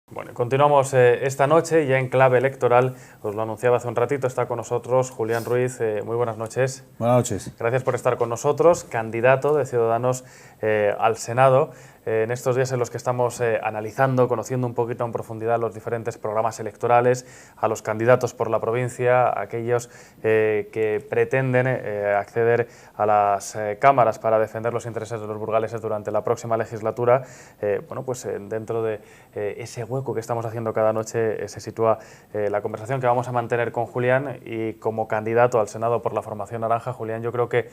Bueno, continuamos esta noche ya en clave electoral. Os lo anunciaba hace un ratito, está con nosotros Julián Ruiz. Muy buenas noches. Buenas noches. Gracias por estar con nosotros, candidato de Ciudadanos al Senado. En estos días en los que estamos analizando, conociendo un poquito en profundidad los diferentes programas electorales, a los candidatos por la provincia, a aquellos que pretenden acceder a las cámaras para defender los intereses de los burgaleses durante la próxima legislatura, bueno, pues dentro de ese hueco que estamos haciendo cada noche se sitúa la conversación que vamos a mantener con Julián. Y como candidato al Senado por la formación naranja, Julián, yo creo que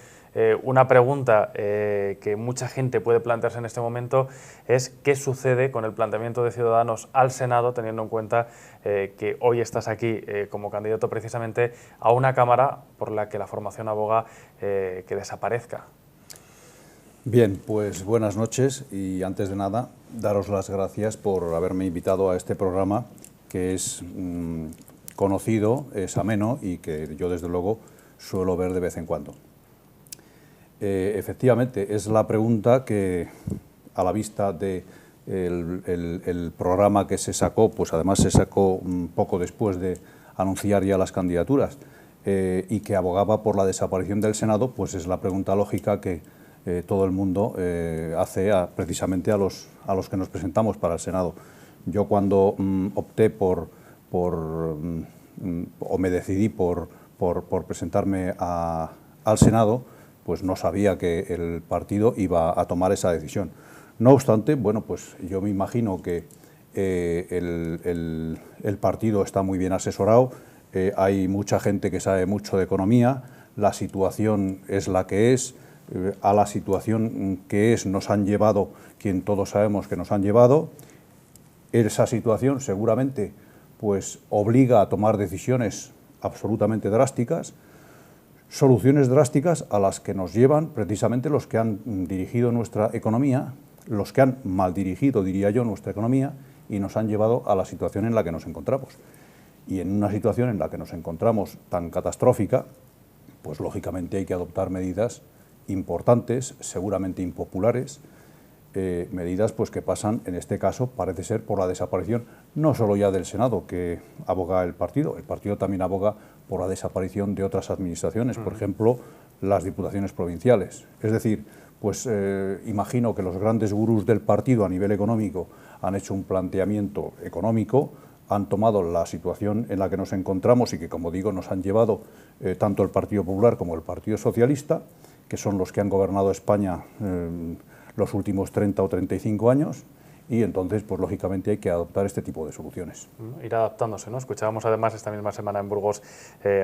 una pregunta que mucha gente puede plantearse en este momento es qué sucede con el planteamiento de Ciudadanos al Senado, teniendo en cuenta que hoy estás aquí como candidato precisamente a una Cámara por la que la formación aboga que desaparezca. Bien, pues buenas noches y antes de nada daros las gracias por haberme invitado a este programa que es conocido, es ameno y que yo desde luego suelo ver de vez en cuando. Efectivamente, es la pregunta que a la vista de el programa que se sacó, pues además se sacó un poco después de anunciar ya las candidaturas y que abogaba por la desaparición del Senado, pues es la pregunta lógica que todo el mundo hace precisamente a los que nos presentamos para el Senado. Yo cuando opté o me decidí por presentarme al Senado, pues no sabía que el partido iba a tomar esa decisión. No obstante, bueno, pues yo me imagino que el partido está muy bien asesorado, hay mucha gente que sabe mucho de economía, la situación es la que es, a la situación que es nos han llevado quien todos sabemos que nos han llevado. Esa situación seguramente pues obliga a tomar decisiones absolutamente drásticas, soluciones drásticas a las que nos llevan precisamente los que han dirigido nuestra economía, los que han mal dirigido, diría yo, nuestra economía y nos han llevado a la situación en la que nos encontramos. Y en una situación en la que nos encontramos tan catastrófica, pues lógicamente hay que adoptar medidas importantes, seguramente impopulares, medidas pues que pasan, en este caso, parece ser por la desaparición no solo ya del Senado, que aboga el partido también aboga por la desaparición de otras administraciones, por ejemplo, las diputaciones provinciales. Es decir, pues imagino que los grandes gurús del partido a nivel económico han hecho un planteamiento económico, han tomado la situación en la que nos encontramos y que, como digo, nos han llevado tanto el Partido Popular como el Partido Socialista, que son los que han gobernado España los últimos 30 o 35 años, y entonces, pues lógicamente hay que adoptar este tipo de soluciones. Ir adaptándose, ¿no? Escuchábamos además esta misma semana en Burgos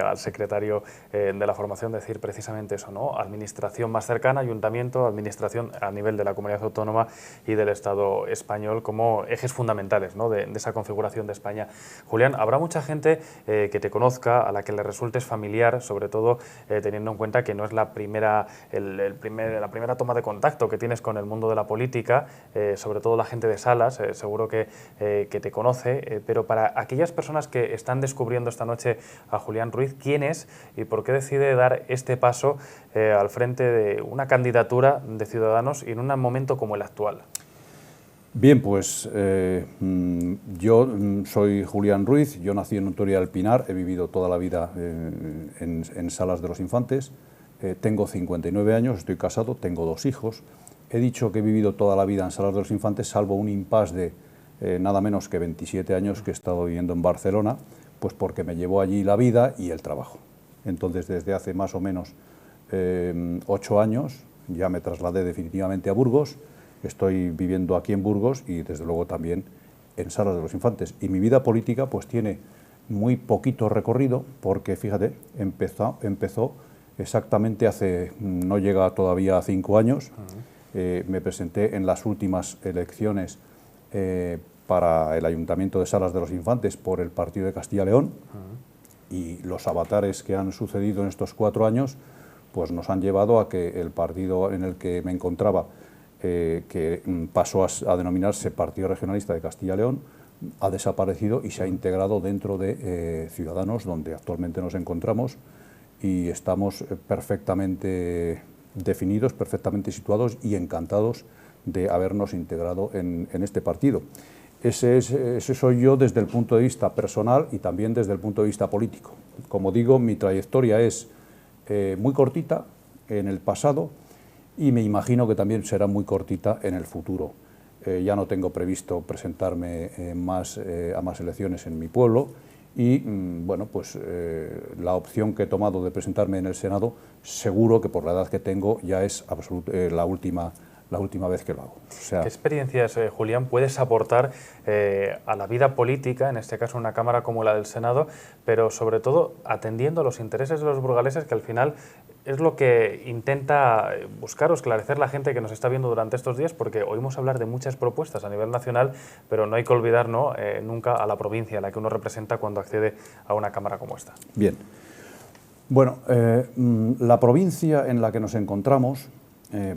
al secretario de la formación decir precisamente eso, ¿no? Administración más cercana, ayuntamiento, administración a nivel de la comunidad autónoma y del Estado español como ejes fundamentales, ¿no? de esa configuración de España. Julián, habrá mucha gente que te conozca, a la que le resultes familiar, sobre todo teniendo en cuenta que no es la primera toma de contacto que tienes con el mundo de la política, sobre todo la gente de Salas, seguro que te conoce, pero para aquellas personas que están descubriendo esta noche a Julián Ruiz, ¿quién es y por qué decide dar este paso al frente de una candidatura de Ciudadanos y en un momento como el actual? Bien, pues yo soy Julián Ruiz, yo nací en Hontoria del Pinar, he vivido toda la vida en Salas de los Infantes, tengo 59 años, estoy casado, tengo 2 hijos. He dicho que he vivido toda la vida en Salas de los Infantes, salvo un impasse de nada menos que 27 años que he estado viviendo en Barcelona, pues porque me llevó allí la vida y el trabajo. Entonces, desde hace más o menos 8 años, ya me trasladé definitivamente a Burgos, estoy viviendo aquí en Burgos y desde luego también en Salas de los Infantes. Y mi vida política pues tiene muy poquito recorrido, porque fíjate, empezó exactamente hace, no llega todavía a 5 años, me presenté en las últimas elecciones para el Ayuntamiento de Salas de los Infantes por el Partido de Castilla y León, y los avatares que han sucedido en estos 4 años pues nos han llevado a que el partido en el que me encontraba, que pasó a denominarse Partido Regionalista de Castilla y León, ha desaparecido y se ha integrado dentro de Ciudadanos, donde actualmente nos encontramos, y estamos perfectamente definidos, perfectamente situados y encantados de habernos integrado en este partido. Ese soy yo desde el punto de vista personal y también desde el punto de vista político. Como digo, mi trayectoria es muy cortita en el pasado y me imagino que también será muy cortita en el futuro. Ya no tengo previsto presentarme a más elecciones en mi pueblo y, bueno, pues la opción que he tomado de presentarme en el Senado, seguro que por la edad que tengo ya es la última vez que lo hago. O sea, ¿qué experiencias, Julián, puedes aportar a la vida política, en este caso una Cámara como la del Senado, pero sobre todo atendiendo a los intereses de los burgaleses, que al final es lo que intenta buscar o esclarecer la gente que nos está viendo durante estos días, porque oímos hablar de muchas propuestas a nivel nacional, pero no hay que olvidar, ¿no?, nunca a la provincia a la que uno representa cuando accede a una Cámara como esta? Bien. Bueno, la provincia en la que nos encontramos,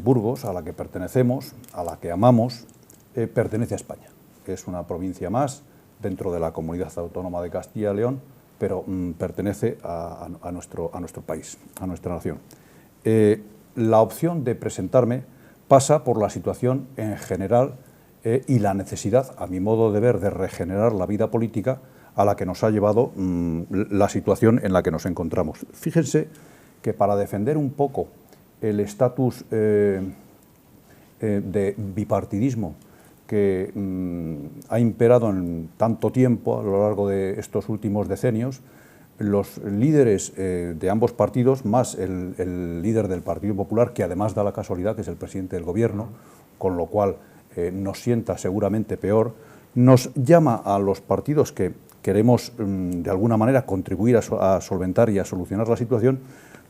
Burgos, a la que pertenecemos, a la que amamos, pertenece a España. Es una provincia más dentro de la Comunidad Autónoma de Castilla y León, pero pertenece a nuestro país, a nuestra nación. La opción de presentarme pasa por la situación en general y la necesidad, a mi modo de ver, de regenerar la vida política a la que nos ha llevado la situación en la que nos encontramos. Fíjense que para defender un poco el estatus de bipartidismo que ha imperado en tanto tiempo a lo largo de estos últimos decenios, los líderes de ambos partidos, más el líder del Partido Popular, que además da la casualidad que es el presidente del Gobierno, con lo cual nos sienta seguramente peor, nos llama a los partidos que queremos de alguna manera contribuir a solventar y a solucionar la situación,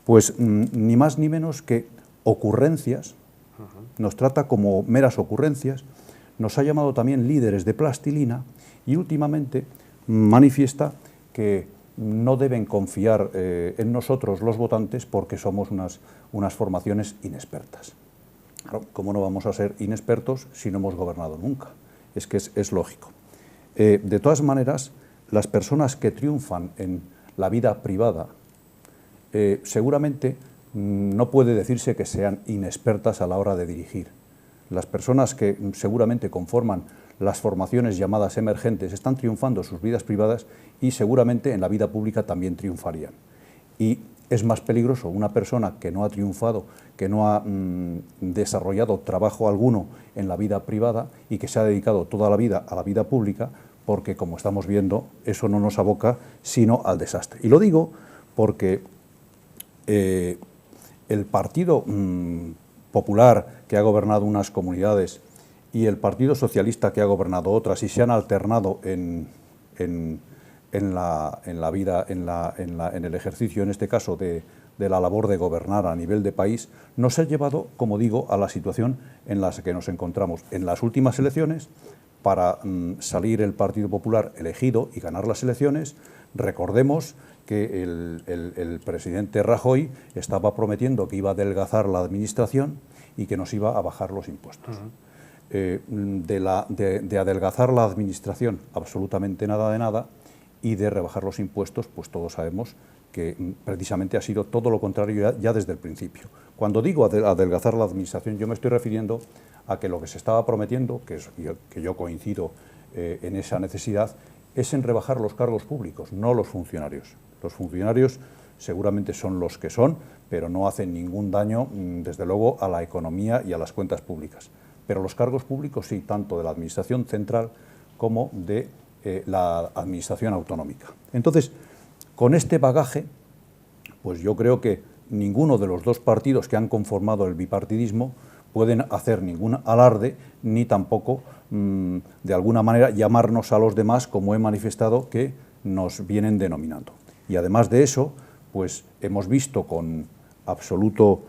pues ni más ni menos que ocurrencias, nos trata como meras ocurrencias, nos ha llamado también líderes de plastilina y últimamente manifiesta que no deben confiar en nosotros los votantes porque somos unas formaciones inexpertas. Claro, ¿cómo no vamos a ser inexpertos si no hemos gobernado nunca? Es que es lógico. De todas maneras, las personas que triunfan en la vida privada seguramente no puede decirse que sean inexpertas a la hora de dirigir. Las personas que seguramente conforman las formaciones llamadas emergentes están triunfando en sus vidas privadas y seguramente en la vida pública también triunfarían. Y es más peligroso una persona que no ha triunfado, que no ha desarrollado trabajo alguno en la vida privada y que se ha dedicado toda la vida a la vida pública, porque, como estamos viendo, eso no nos aboca sino al desastre. Y lo digo porque el Partido Popular, que ha gobernado unas comunidades, y el Partido Socialista, que ha gobernado otras, y se han alternado en la vida, en el ejercicio, en este caso, de la labor de gobernar a nivel de país, nos ha llevado, como digo, a la situación en la que nos encontramos. En las últimas elecciones, para salir el Partido Popular elegido y ganar las elecciones, recordemos que el presidente Rajoy estaba prometiendo que iba a adelgazar la administración y que nos iba a bajar los impuestos. De adelgazar la administración, absolutamente nada de nada, y de rebajar los impuestos, pues todos sabemos que precisamente ha sido todo lo contrario ya desde el principio. Cuando digo adelgazar la administración, yo me estoy refiriendo a que lo que se estaba prometiendo, que yo coincido en esa necesidad, es en rebajar los cargos públicos, no los funcionarios. Los funcionarios seguramente son los que son, pero no hacen ningún daño, desde luego, a la economía y a las cuentas públicas. Pero los cargos públicos sí, tanto de la administración central como de la administración autonómica. Entonces, con este bagaje, pues yo creo que ninguno de los dos partidos que han conformado el bipartidismo pueden hacer ningún alarde, ni tampoco, de alguna manera, llamarnos a los demás, como he manifestado, que nos vienen denominando. Y además de eso, pues hemos visto con absoluto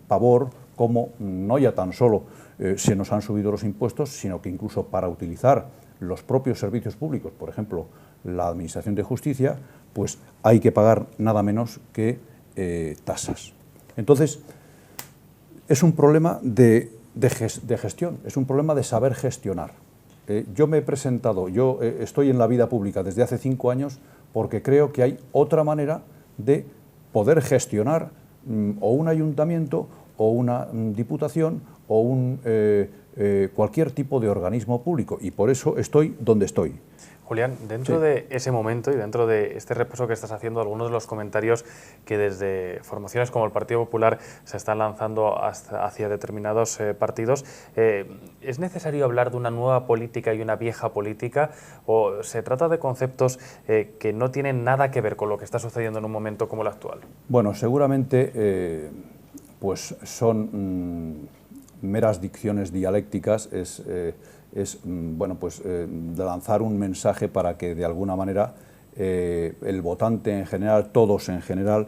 pavor cómo no ya tan solo se nos han subido los impuestos, sino que incluso para utilizar los propios servicios públicos, por ejemplo, la Administración de Justicia, pues hay que pagar nada menos que tasas. Entonces, es un problema de gestión, es un problema de saber gestionar. Yo me he presentado, yo estoy en la vida pública desde hace 5 años porque creo que hay otra manera de poder gestionar o un ayuntamiento o una diputación o cualquier tipo de organismo público, y por eso estoy donde estoy. Julián, dentro de ese momento y dentro de este repaso que estás haciendo, algunos de los comentarios que desde formaciones como el Partido Popular se están lanzando hacia determinados partidos, ¿es necesario hablar de una nueva política y una vieja política, o se trata de conceptos que no tienen nada que ver con lo que está sucediendo en un momento como el actual? Bueno, seguramente pues son meras dicciones dialécticas, bueno, pues, de lanzar un mensaje para que de alguna manera el votante en general, todos en general,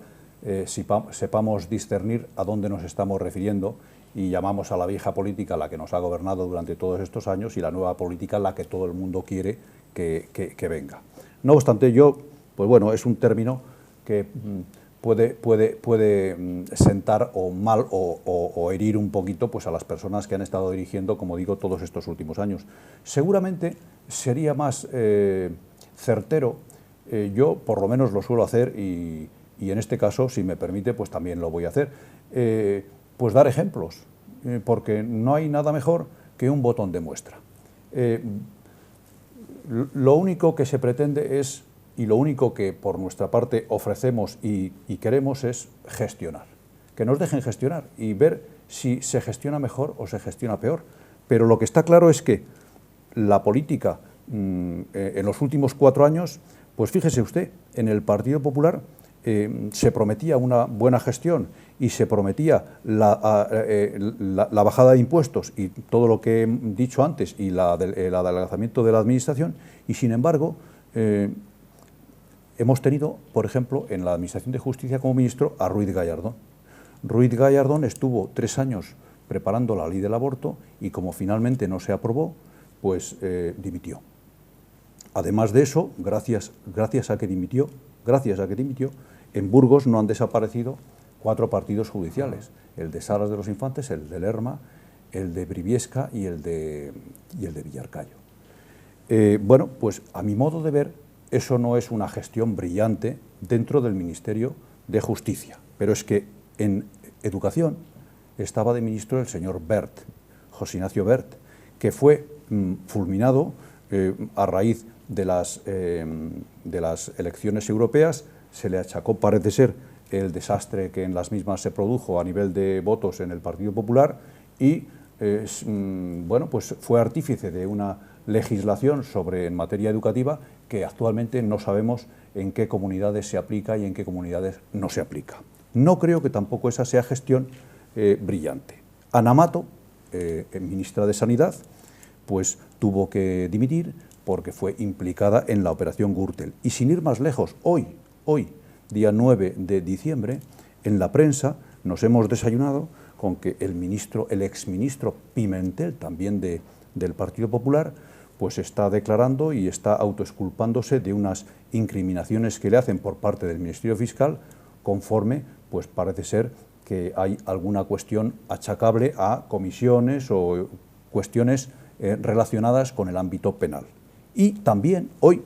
sepamos discernir a dónde nos estamos refiriendo, y llamamos a la vieja política la que nos ha gobernado durante todos estos años y la nueva política la que todo el mundo quiere que venga. No obstante, pues bueno, es un término que puede sentar o mal o herir un poquito pues a las personas que han estado dirigiendo, como digo, todos estos últimos años. Seguramente sería más certero, yo por lo menos lo suelo hacer, y en este caso, si me permite, pues también lo voy a hacer, pues dar ejemplos, porque no hay nada mejor que un botón de muestra. Lo único que se pretende es, y lo único que por nuestra parte ofrecemos y queremos, es gestionar. Que nos dejen gestionar y ver si se gestiona mejor o se gestiona peor. Pero lo que está claro es que la política en los últimos 4 años, pues fíjese usted, en el Partido Popular se prometía una buena gestión y se prometía la bajada de impuestos y todo lo que he dicho antes, y el adelgazamiento de la administración, y sin embargo hemos tenido, por ejemplo, en la Administración de Justicia como ministro a Ruiz Gallardón. Ruiz Gallardón estuvo 3 años preparando la ley del aborto y, como finalmente no se aprobó, pues dimitió. Además de eso, gracias a que dimitió, en Burgos no han desaparecido 4 partidos judiciales: el de Salas de los Infantes, el de Lerma, el de Briviesca y el de Villarcayo. Bueno, pues a mi modo de ver, eso no es una gestión brillante dentro del Ministerio de Justicia, pero es que en Educación estaba de ministro el señor Wert, José Ignacio Wert, que fue fulminado a raíz de las elecciones europeas. Se le achacó, parece ser, el desastre que en las mismas se produjo a nivel de votos en el Partido Popular, y bueno, pues fue artífice de una legislación en materia educativa que actualmente no sabemos en qué comunidades se aplica y en qué comunidades no se aplica. No creo que tampoco esa sea gestión brillante. Ana Mato, ministra de Sanidad, pues tuvo que dimitir porque fue implicada en la operación Gürtel. Y sin ir más lejos, hoy, día 9 de diciembre, en la prensa nos hemos desayunado con que el exministro Pimentel, también del Partido Popular, pues está declarando y está autoexculpándose de unas incriminaciones que le hacen por parte del Ministerio Fiscal, conforme pues parece ser que hay alguna cuestión achacable a comisiones o cuestiones relacionadas con el ámbito penal. Y también hoy,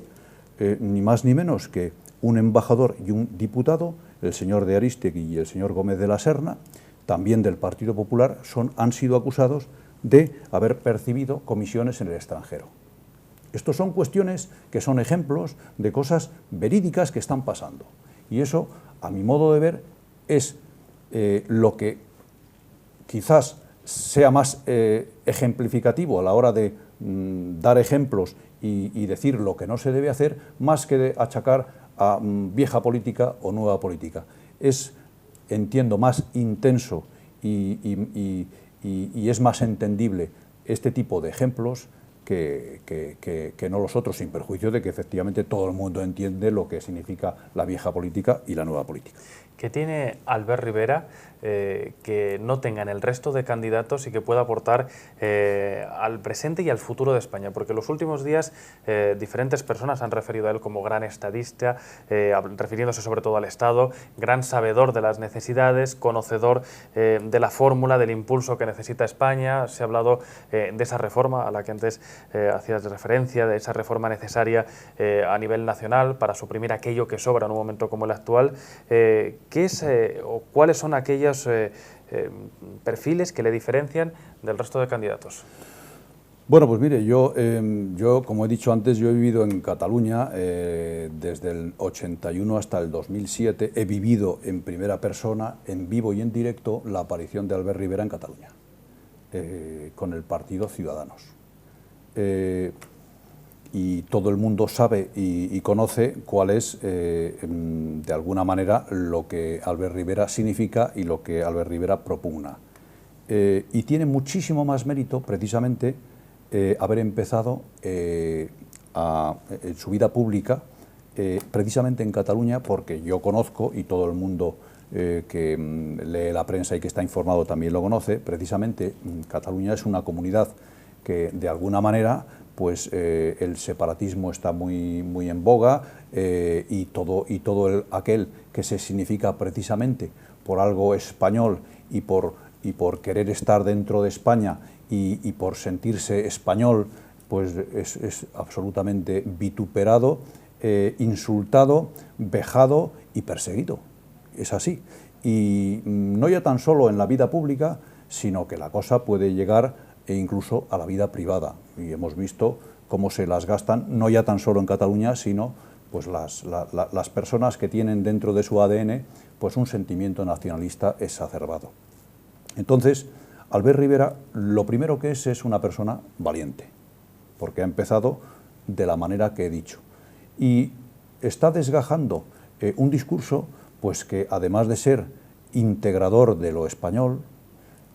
ni más ni menos que un embajador y un diputado, el señor de Arístegui y el señor Gómez de la Serna, también del Partido Popular, han sido acusados de haber percibido comisiones en el extranjero. Estos son cuestiones que son ejemplos de cosas verídicas que están pasando. Y eso, a mi modo de ver, es lo que quizás sea más ejemplificativo a la hora de dar ejemplos y decir lo que no se debe hacer, más que de achacar a vieja política o nueva política. Es, entiendo, más intenso y es más entendible este tipo de ejemplos que no los otros, sin perjuicio de que efectivamente todo el mundo entiende lo que significa la vieja política y la nueva política. ¿Qué tiene Albert Rivera que no tengan el resto de candidatos y que pueda aportar al presente y al futuro de España? Porque en los últimos días diferentes personas han referido a él como gran estadista, refiriéndose sobre todo al Estado, gran sabedor de las necesidades, conocedor de la fórmula, del impulso que necesita España. Se ha hablado de esa reforma a la que antes hacías referencia de esa reforma necesaria a nivel nacional para suprimir aquello que sobra en un momento como el actual. ¿Qué es o cuáles son aquellos perfiles que le diferencian del resto de candidatos? Bueno, pues mire, yo, como he dicho antes, yo he vivido en Cataluña desde el 81 hasta el 2007. He vivido en primera persona, en vivo y en directo, la aparición de Albert Rivera en Cataluña, con el partido Ciudadanos. Y todo el mundo sabe y conoce cuál es, de alguna manera, lo que Albert Rivera significa y lo que Albert Rivera propugna. Y tiene muchísimo más mérito, precisamente, haber empezado en su vida pública precisamente en Cataluña, porque yo conozco, y todo el mundo que lee la prensa y que está informado también lo conoce, precisamente Cataluña es una comunidad que de alguna manera pues el separatismo está muy en boga, y todo aquel que se significa precisamente por algo español y por querer estar dentro de España y por sentirse español, pues es absolutamente vituperado, insultado, vejado y perseguido. Es así. Y no ya tan solo en la vida pública, sino que la cosa puede llegar incluso a la vida privada. Y hemos visto cómo se las gastan, no ya tan solo en Cataluña, sino pues las personas que tienen dentro de su ADN pues un sentimiento nacionalista exacerbado. Entonces, Albert Rivera lo primero que es una persona valiente, porque ha empezado de la manera que he dicho. Y está desgajando un discurso pues que, además de ser integrador de lo español,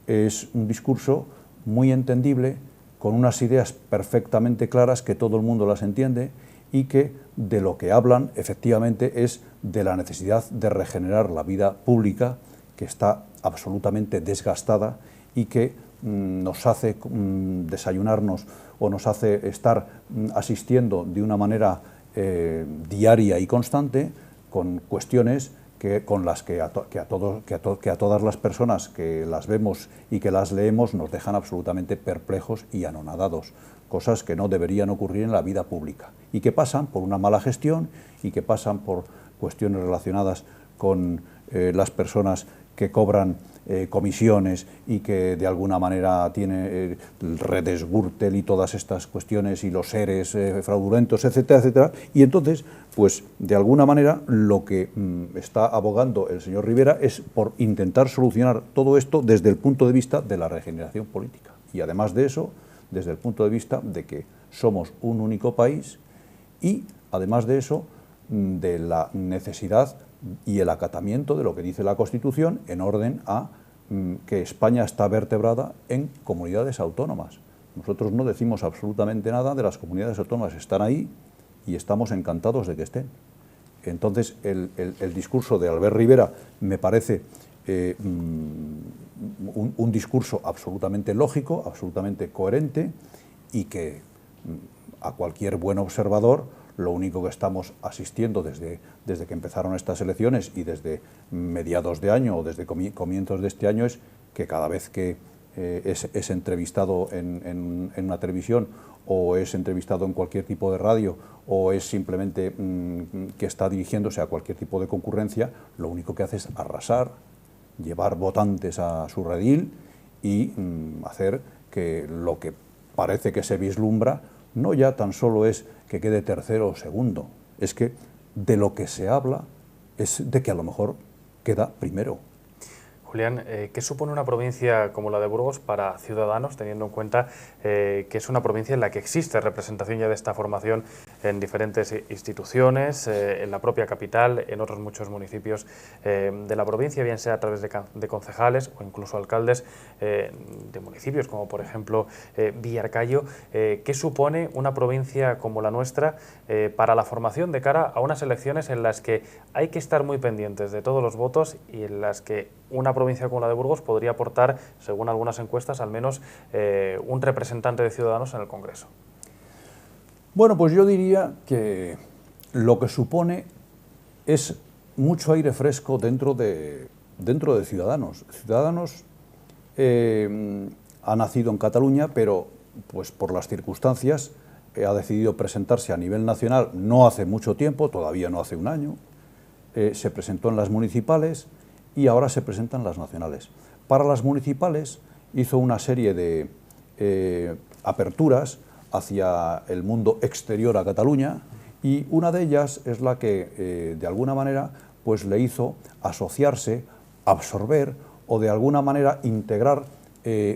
es un discurso muy entendible, con unas ideas perfectamente claras que todo el mundo las entiende y que de lo que hablan efectivamente es de la necesidad de regenerar la vida pública, que está absolutamente desgastada y que nos hace desayunarnos o nos hace estar asistiendo de una manera diaria y constante con cuestiones con las que a todas las personas que las vemos y que las leemos nos dejan absolutamente perplejos y anonadados, cosas que no deberían ocurrir en la vida pública y que pasan por una mala gestión y que pasan por cuestiones relacionadas con las personas que cobran comisiones y que de alguna manera tiene redes Gürtel y todas estas cuestiones y los seres fraudulentos, etcétera, etcétera. Y entonces, pues de alguna manera lo que está abogando el señor Rivera es por intentar solucionar todo esto desde el punto de vista de la regeneración política. Y además de eso, desde el punto de vista de que somos un único país y, además de eso, de la necesidad y el acatamiento de lo que dice la Constitución en orden a que España está vertebrada en comunidades autónomas. Nosotros no decimos absolutamente nada de las comunidades autónomas, están ahí y estamos encantados de que estén. Entonces, el discurso de Albert Rivera me parece un discurso absolutamente lógico, absolutamente coherente y que a cualquier buen observador lo único que estamos asistiendo desde que empezaron estas elecciones y desde mediados de año o desde comienzos de este año es que cada vez que es entrevistado en una televisión o es entrevistado en cualquier tipo de radio o es simplemente que está dirigiéndose a cualquier tipo de concurrencia, lo único que hace es arrasar, llevar votantes a su redil y hacer que lo que parece que se vislumbra no ya tan solo es que quede tercero o segundo, es que de lo que se habla es de que a lo mejor queda primero. Julián, ¿qué supone una provincia como la de Burgos para Ciudadanos, teniendo en cuenta que es una provincia en la que existe representación ya de esta formación en diferentes instituciones, en la propia capital, en otros muchos municipios de la provincia, bien sea a través de concejales o incluso alcaldes de municipios como por ejemplo Villarcayo? ¿Qué supone una provincia como la nuestra para la formación de cara a unas elecciones en las que hay que estar muy pendientes de todos los votos y en las que una provincia como la de Burgos podría aportar, según algunas encuestas, al menos un representante de Ciudadanos en el Congreso? Bueno, pues yo diría que lo que supone es mucho aire fresco dentro de Ciudadanos. Ciudadanos ha nacido en Cataluña, pero pues por las circunstancias, ha decidido presentarse a nivel nacional no hace mucho tiempo, todavía no hace un año, se presentó en las municipales y ahora se presentan las nacionales. Para las municipales hizo una serie de aperturas hacia el mundo exterior a Cataluña, y una de ellas es la que de alguna manera pues le hizo asociarse, absorber o de alguna manera integrar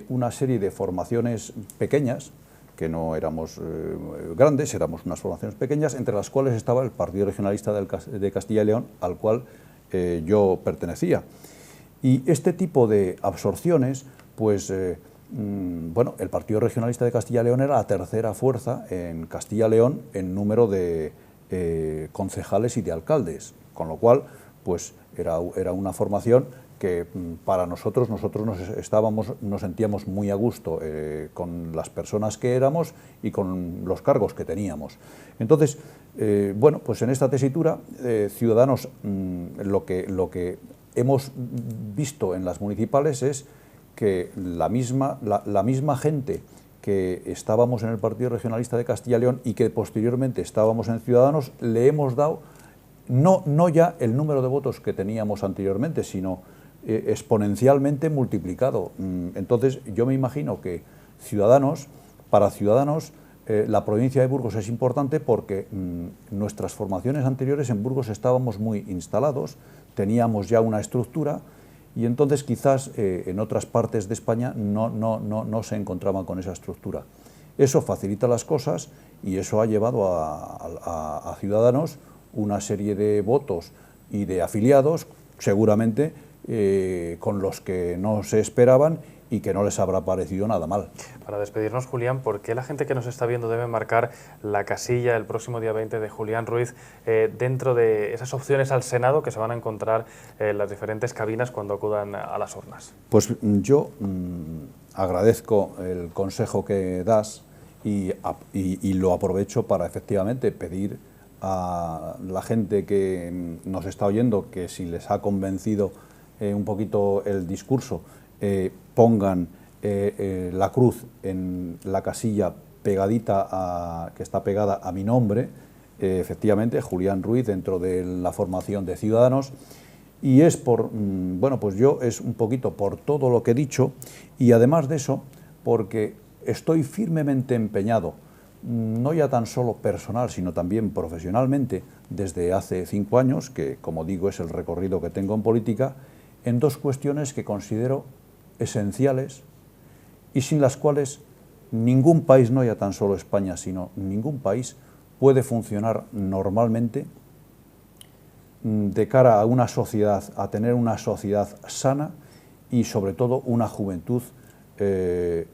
una serie de formaciones pequeñas, que no éramos grandes, éramos unas formaciones pequeñas, entre las cuales estaba el Partido Regionalista de Castilla y León, al cual yo pertenecía. Y este tipo de absorciones, pues, bueno, el Partido Regionalista de Castilla y León era la tercera fuerza en Castilla y León en número de concejales y de alcaldes, con lo cual, pues, era una formación que para nosotros nos sentíamos muy a gusto con las personas que éramos y con los cargos que teníamos. Entonces, bueno, pues en esta tesitura, Ciudadanos, lo que hemos visto en las municipales es que la misma gente que estábamos en el Partido Regionalista de Castilla y León y que posteriormente estábamos en Ciudadanos, le hemos dado no ya el número de votos que teníamos anteriormente, sino exponencialmente multiplicado. Entonces yo me imagino que para Ciudadanos, la provincia de Burgos es importante porque nuestras formaciones anteriores en Burgos estábamos muy instalados, teníamos ya una estructura, y entonces quizás en otras partes de España no se encontraban con esa estructura. Eso facilita las cosas y eso ha llevado a Ciudadanos una serie de votos y de afiliados, seguramente con los que no se esperaban y que no les habrá parecido nada mal. Para despedirnos, Julián, ¿por qué la gente que nos está viendo debe marcar la casilla el próximo día 20 de Julián Ruiz dentro de esas opciones al Senado que se van a encontrar en las diferentes cabinas cuando acudan a las urnas? Pues yo agradezco el consejo que das y lo aprovecho para efectivamente pedir a la gente que nos está oyendo que si les ha convencido un poquito el discurso, pongan la cruz en la casilla pegadita que está pegada a mi nombre, efectivamente, Julián Ruiz, dentro de la formación de Ciudadanos, y es bueno, pues yo es un poquito por todo lo que he dicho, y además de eso, porque estoy firmemente empeñado, no ya tan solo personal, sino también profesionalmente, desde hace 5 años, que como digo es el recorrido que tengo en política, en dos cuestiones que considero esenciales y sin las cuales ningún país, no ya tan solo España, sino ningún país puede funcionar normalmente de cara a una sociedad, a tener una sociedad sana y sobre todo una juventud que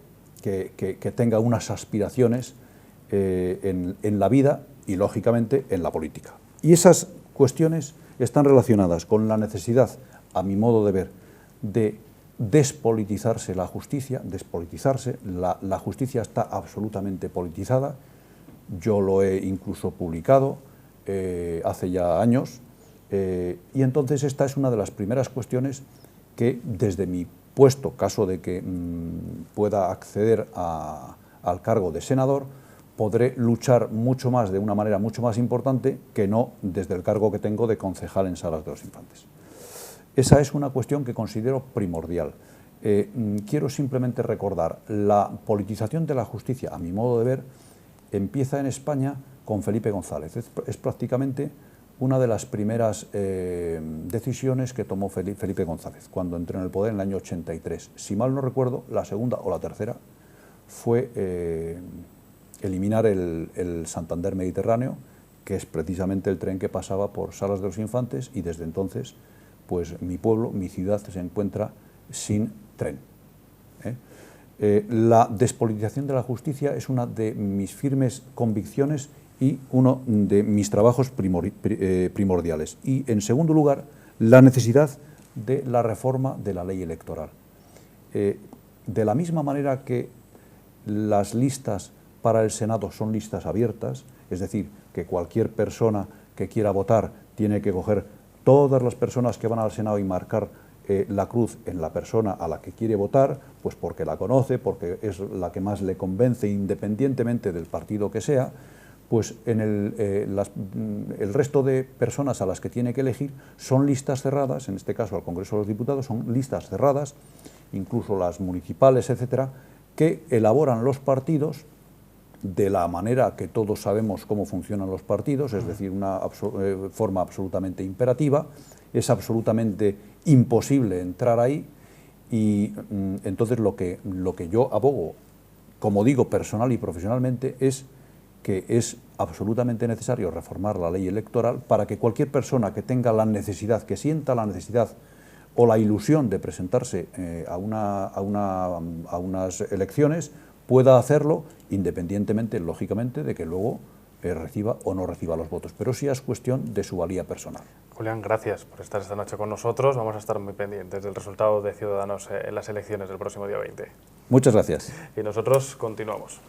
tenga unas aspiraciones en la vida y lógicamente en la política. Y esas cuestiones están relacionadas con la necesidad, a mi modo de ver, de despolitizarse la justicia, la justicia está absolutamente politizada, yo lo he incluso publicado hace ya años, y entonces esta es una de las primeras cuestiones que desde mi puesto, caso de que pueda acceder al cargo de senador, podré luchar mucho más, de una manera mucho más importante, que no desde el cargo que tengo de concejal en Salas de los Infantes. Esa es una cuestión que considero primordial. Quiero simplemente recordar, la politización de la justicia, a mi modo de ver, empieza en España con Felipe González. Es prácticamente una de las primeras decisiones que tomó Felipe González cuando entró en el poder en el año 83. Si mal no recuerdo, la segunda o la tercera fue eliminar el Santander Mediterráneo, que es precisamente el tren que pasaba por Salas de los Infantes, y desde entonces pues mi pueblo, mi ciudad se encuentra sin tren. La despolitización de la justicia es una de mis firmes convicciones y uno de mis trabajos primordiales. Y en segundo lugar, la necesidad de la reforma de la ley electoral. De la misma manera que las listas para el Senado son listas abiertas, es decir, que cualquier persona que quiera votar tiene que coger todas las personas que van al Senado y marcar la cruz en la persona a la que quiere votar, pues porque la conoce, porque es la que más le convence independientemente del partido que sea, pues en el resto de personas a las que tiene que elegir son listas cerradas, en este caso al Congreso de los Diputados son listas cerradas, incluso las municipales, etcétera, que elaboran los partidos de la manera que todos sabemos cómo funcionan los partidos, es decir, una forma absolutamente imperativa, es absolutamente imposible entrar ahí y entonces lo que yo abogo, como digo personal y profesionalmente, es que es absolutamente necesario reformar la ley electoral para que cualquier persona que tenga la necesidad, que sienta la necesidad o la ilusión de presentarse a unas elecciones, pueda hacerlo independientemente, lógicamente, de que luego reciba o no reciba los votos, pero sí es cuestión de su valía personal. Julián, gracias por estar esta noche con nosotros. Vamos a estar muy pendientes del resultado de Ciudadanos en las elecciones del próximo día 20. Muchas gracias. Y nosotros continuamos.